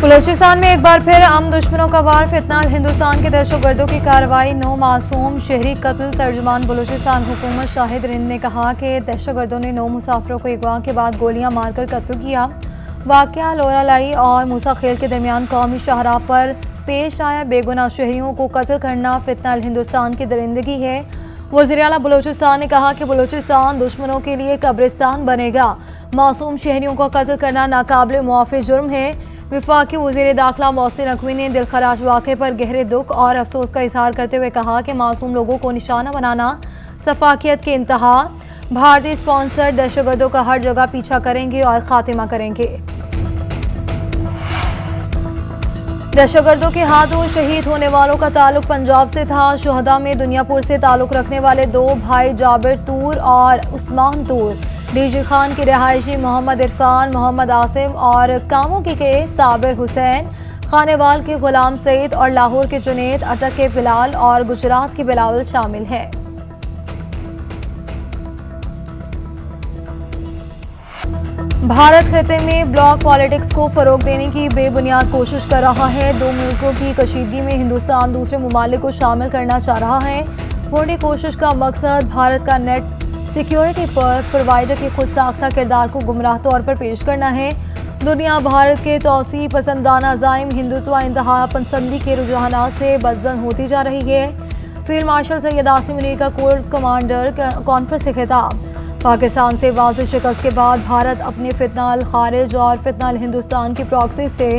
बलूचिस्तान में एक बार फिर आम दुश्मनों का वार फितनाल हिंदुस्तान के दहशतगर्दों की कार्रवाई 9 मासूम शहरी कत्ल। तर्जुमान बलूचिस्तान हुकूमत शाहिद रिंद ने कहा कि दहशतगर्दों ने 9 मुसाफिरों को अगवा के बाद गोलियां मारकर कत्ल किया। वाकया लोरालाई और मूसा खेल के दरमियान कौमी शाहराह पर पेश आया। बेगुनाह शहरियों को कत्ल करना फितनाल हिंदुस्तान की दरिंदगी है। वज़ीर आला बलूचिस्तान ने कहा कि बलूचिस्तान दुश्मनों के लिए कब्रिस्तान बनेगा। मासूम शहरियों का कत्ल करना नाकाबिल मुआफ़ी जुर्म है। वफाकी वज़ीर दाखिला मोहसिन नकवी ने दिलखराश वाक़े पर गहरे दुख और अफसोस का इजहार करते हुए कहा कि मासूम लोगों को निशाना बनाना सफाकियत की इंतहा। भारतीय स्पॉन्सर दहशतगर्दों का हर जगह पीछा करेंगे और खात्मा करेंगे। दहशतगर्दों के हाथों शहीद होने वालों का ताल्लुक पंजाब से था। शुहदा में दुनियापुर से ताल्लुक रखने वाले 2 भाई जाबिर तूर और उस्मान तूर, डीजी खान के रिहायशी मोहम्मद इरफान, मोहम्मद आसिम और कामोकी के साबिर हुसैन, खानेवाल के गुलाम सईद और लाहौर के जुनेद, अटक के बिलाल और गुजरात के बिलावल शामिल हैं। भारत खिते में ब्लॉक पॉलिटिक्स को फरोग देने की बेबुनियाद कोशिश कर रहा है। 2 मुल्कों की कशीदगी में हिंदुस्तान दूसरे ममालिक को शामिल करना चाह रहा है। पूरी कोशिश का मकसद भारत का नेट सिक्योरिटी पर प्रोवाइडर के खुद साख्ता किरदार को गुमराह तौर पर पेश करना है। दुनिया भारत के तौसी पसंदाना ज़ाइम हिंदुत्व इंतहा पसंदी के रुझानात से बदजन होती जा रही है। फील्ड मार्शल सैयद आसिम मुनीर का कोर कमांडर कॉन्फ्रेंस से खिताब। पाकिस्तान से वाज़ेह शिकस्त के बाद भारत अपने फितनाल खारिज और फितनाल हिंदुस्तान की प्रॉक्सी से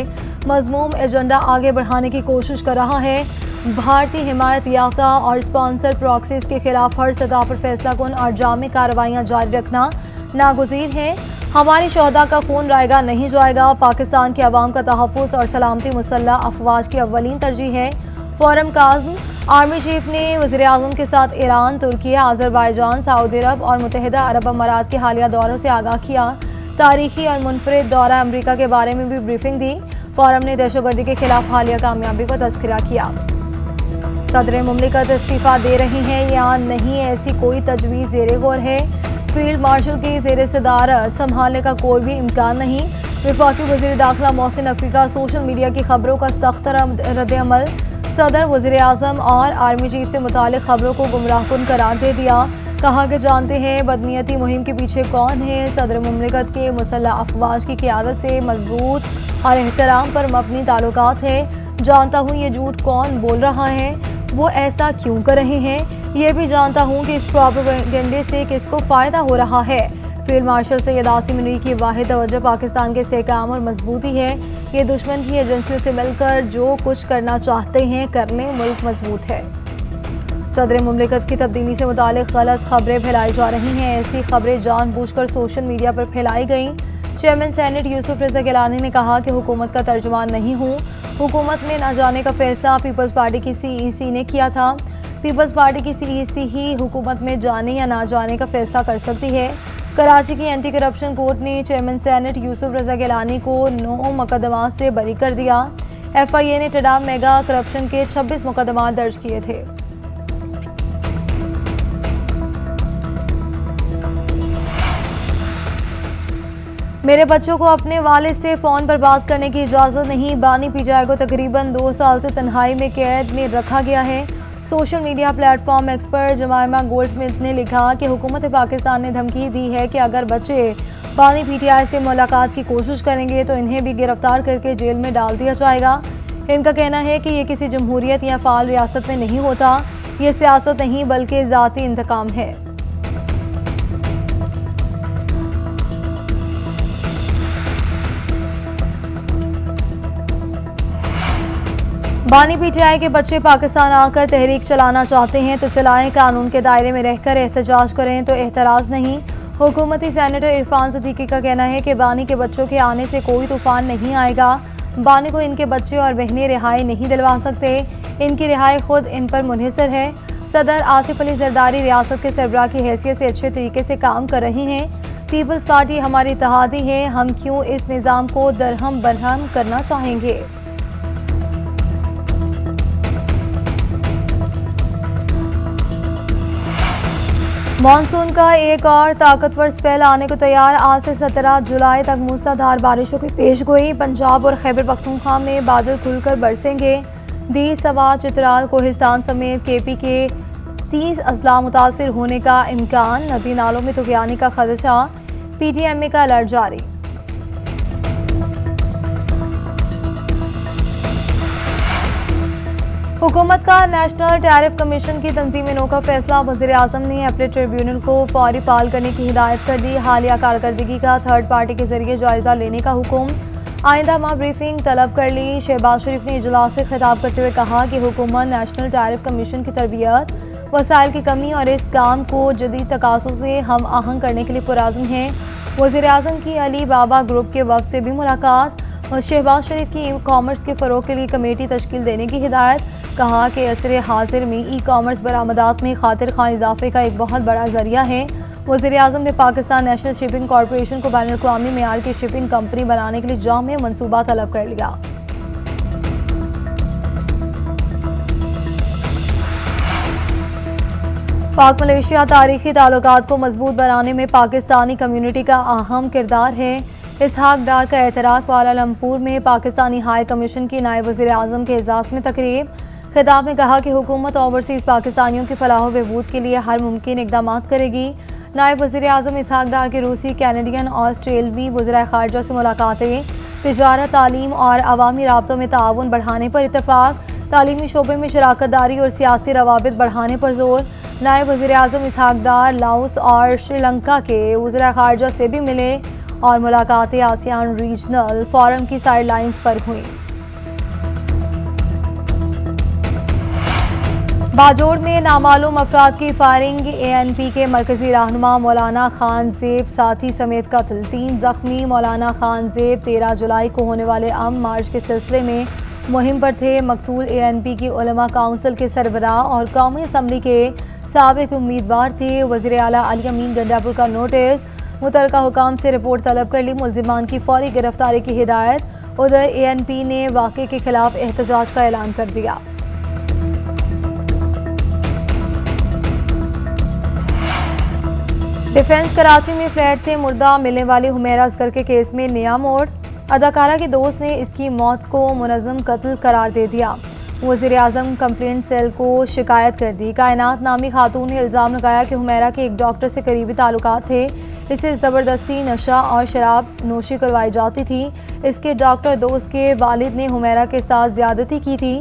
मज़मूम एजेंडा आगे बढ़ाने की कोशिश कर रहा है। भारतीय हिमायत याफ्ता और स्पॉन्सर प्रॉक्सीज के खिलाफ हर सतह पर फैसला कुन और जामी कार्रवाइयाँ जारी रखना नागुज़ीर है। हमारी शोहदा का खून रायगा नहीं जाएगा। पाकिस्तान के अवाम का तहफ़्फ़ुज़ और सलामती मुसल्लह अफवाज की अव्वलीन तरजीह है। फोरम काज़म आर्मी चीफ ने वज़ीर आज़म के साथ ईरान, तुर्की, अज़रबैजान, सऊदी अरब और मुत्तहिदा अरब अमारात के हालिया दौरों से आगाह किया। तारीखी और मुनफरिद दौरा अमरीका के बारे में भी ब्रीफिंग दी। फोरम ने दहशतगर्दी के खिलाफ हालिया कामयाबी को तज़किरा किया। सदर मुमलिकत इस्तीफ़ा दे रही हैं या नहीं, ऐसी कोई तजवीज़ ज़ेरे गौर है। फील्ड मार्शल की ज़ेर सदारत संभालने का कोई भी इम्कान नहीं। वफाकी वज़ीर दाखिला मोहसिन नकवी का सोशल मीडिया की खबरों का सख्त रद्द-ए-अमल। सदर, वज़ीर आज़म और आर्मी चीफ से मुतालिक खबरों को गुमराहकुन करार दे दिया। कहा कि जानते हैं बदनीयती मुहिम के पीछे कौन है। सदर मुमलिकत के मुसल्लह अफवाज की क़ियादत से मजबूत और एहतराम पर मबनी ताल्लुकात है। जानता हूँ ये झूठ कौन बोल रहा है, वो ऐसा क्यों कर रहे हैं। ये भी जानता हूँ कि इस प्रोपेगेंडे से किसको फ़ायदा हो रहा है। फील्ड मार्शल सैयद आसिम मुनीर की वाहिद तवज्जो पाकिस्तान के इस्तेहकाम और मजबूती है। ये दुश्मन की एजेंसियों से मिलकर जो कुछ करना चाहते हैं कर लें, मुल्क मजबूत है। सदर मुमलिकत की तब्दीली से मुतालिक गलत खबरें फैलाई जा रही हैं। ऐसी खबरें जानबूझकर सोशल मीडिया पर फैलाई गई। चेयरमैन सेनेट यूसुफ रज़ा गिलानी ने कहा कि हुकूमत का तर्जुमान नहीं हूँ। हुकूमत में न जाने का फैसला पीपल्स पार्टी की CEC ने किया था। पीपल्स पार्टी की CEC ही हुकूमत में जाने या ना जाने का फैसला कर सकती है। कराची की एंटी करप्शन कोर्ट ने चेयरमैन सेनेट यूसुफ रज़ा गिलानी को 9 मुकदमात से बरी कर दिया। FIA ने टडा मेगा करप्शन के 26 मुकदमात दर्ज किए थे। मेरे बच्चों को अपने वालिद से फ़ोन पर बात करने की इजाज़त नहीं। बानी पीजाई को तकरीबन 2 साल से तन्हाई में कैद में रखा गया है। Social media platform expert जमाइमा Goldsmith ने लिखा कि हुकूमत पाकिस्तान ने धमकी दी है कि अगर बच्चे बानी PTI से मुलाकात की कोशिश करेंगे तो इन्हें भी गिरफ्तार करके जेल में डाल दिया जाएगा। इनका कहना है कि ये किसी जमहूरियत या फ़ाल रियासत में नहीं होता। ये सियासत नहीं बल्कि ज़ाती इंतकाम है। बानी PTI के बच्चे पाकिस्तान आकर तहरीक चलाना चाहते हैं तो चलाएं। कानून के दायरे में रहकर एहतजाज करें तो एतराज़ नहीं। हुकूमती सेनेटर इरफान सिद्दीकी का कहना है कि बानी के बच्चों के आने से कोई तूफान नहीं आएगा। बानी को इनके बच्चे और बहनें रिहाई नहीं दिलवा सकते। इनकी रिहाई खुद इन पर मुनहसर है। सदर आसिफ अली जरदारी रियासत के सरबराह की हैसियत से अच्छे तरीके से काम कर रही हैं। पीपल्स पार्टी हमारी इत्तेहादी है। हम क्यों इस निज़ाम को दरहम बरहम करना चाहेंगे। मानसून का एक और ताकतवर स्पेल आने को तैयार। आज से 17 जुलाई तक मूसलाधार बारिशों की पेशगोई। पंजाब और खैबर पख्तूनख्वा में बादल खुलकर बरसेंगे। दीर, सवा, चित्राल, कोहिस्तान समेत केपी के 30 अजला मुतासिर होने का इम्कान। नदी नालों में तुगयानी का खदशा। PTMA का अलर्ट जारी। हुकूमत का नेशनल टैरिफ कमीशन की तंजीम नो का फैसला। वज़ीर-ए-आज़म ने अपने ट्रिब्यूनल को फौरी फाल करने की हिदायत कर दी। हालिया कारकर्दगी का थर्ड पार्टी के जरिए जायजा लेने का हुक्म। आइंदा माह ब्रीफिंग तलब कर ली। शहबाज शरीफ ने इजलास से खिताब करते हुए कहा कि हुकूमत नेशनल टैरिफ कमीशन की तरबियत, वसाइल की कमी और इस काम को जदीद तकाज़ों से हम आहंग करने के लिए पुरअज़्म है। वज़ीर-ए-आज़म की अली बाबा ग्रुप के वफ़द से भी मुलाकात और शहबाज शरीफ की ई कॉमर्स के फ़रोग के लिए कमेटी तश्कील देने की हिदायत। कहा कि असरे हाजिर में ई कॉमर्स बरामदात में खातिर खां इजाफे का एक बहुत बड़ा जरिया है। वज़ीर-ए-आज़म ने पाकिस्तान नेशनल शिपिंग कॉरपोरेशन को बैनुल-अक़वामी मेयार की शिपिंग कंपनी बनाने के लिए जामे मनसूबा तलब कर लिया। पाक मलेशिया तारीखी ताल्लुकात को मजबूत बनाने में पाकिस्तानी कम्यूनिटी का अहम किरदार है। इसहाक डार का एतराफ़ कुआलालंपुर में पाकिस्तानी हाई कमीशन की नायब वज़ीर-ए-आज़म के एजाज़ में तकरीब। खिताब में कहा कि हुकूमत ओवरसीज़ पाकिस्तानियों की फलाह बहबूद के लिए हर मुमकिन इक़दाम करेगी। नायब वज़ीर-ए-आज़म इसहाक डार की रूसी, कैनेडियन और ऑस्ट्रेलवी वज़ीराए ख़ारिजा से मुलाकातें। तिजारत, तालीम और अवामी राब्तों में ताउन बढ़ाने पर इत्तफ़ाक़। तालीमी शोबे में शराकत दारी और सियासी रवाबित बढ़ाने पर जोर। नायब वज़ीर-ए-आज़म इसहाक डार लाओस और श्रीलंका के वज़ीराए ख़ारिजा से भी मिले और मुलाकातें आसियान रीजनल फोरम की साइड लाइन्स पर हुई। बाजोड़ में नामालूम अफराद की फायरिंग। ANP के मरकजी रहनुमा मौलाना खान ज़ेब साथी समेत कत्ल। 3 जख्मी। मौलाना खान ज़ेब 13 जुलाई को होने वाले अम मार्च के सिलसिले में मुहिम पर थे। मकतूल ANP की उलमा काउंसिल के सरबराह और कौमी असम्बली के साबिक उम्मीदवार थे। वज़ीर आला अली अमीन गंडापुर का नोटिस। मुतलका हुकाम से रिपोर्ट तलब कर ली। मुल्जिमान की फौरी गिरफ्तारी की हिदायत। उधर ANP ने वाक़े के खिलाफ एहतजाज का ऐलान कर दिया। डिफेंस कराची में फ्लैट से मुर्दा मिलने वाली हुमैरा असगर के केस में नया मोड़। अदाकारा के दोस्त ने इसकी मौत को मुनज़्ज़म कत्ल करार दे दिया। वज़ीर-ए-आज़म कंप्लेंट सेल को शिकायत कर दी। कायनात नामी खातून ने इल्ज़ाम लगाया कि हुमैरा के एक डॉक्टर से करीबी ताल्लुकात थे। इसे ज़बरदस्ती नशा और शराब नोशी करवाई जाती थी। इसके डॉक्टर दोस्त के वालिद ने हुमैरा के साथ ज़्यादती की थी।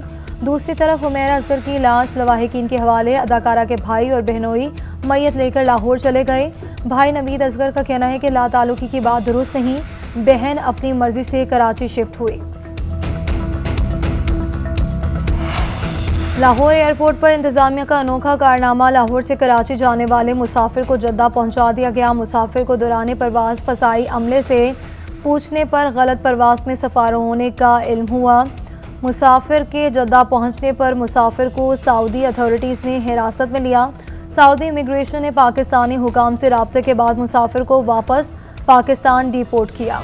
दूसरी तरफ हुमैरा असगर की लाश लवाहिकीन के हवाले। अदाकारा के भाई और बहनोई मैयत लेकर लाहौर चले गए। भाई नवीद असगर का कहना है कि लाताल्लुकी की बात दुरुस्त नहीं। बहन अपनी मर्जी से कराची शिफ्ट हुई। लाहौर एयरपोर्ट पर इंतजामिया का अनोखा कारनामा। लाहौर से कराची जाने वाले मुसाफिर को जद्दा पहुंचा दिया गया। मुसाफिर को दौरान परवास फसाई अमले से पूछने पर गलत परवास में सफार होने का इल्म हुआ। मुसाफिर के जद्दा पहुंचने पर मुसाफिर को सऊदी अथॉरिटीज़ ने हिरासत में लिया। सऊदी इमिग्रेशन ने पाकिस्तानी हुकाम से राब्ते के बाद मुसाफिर को वापस पाकिस्तान डिपोर्ट किया।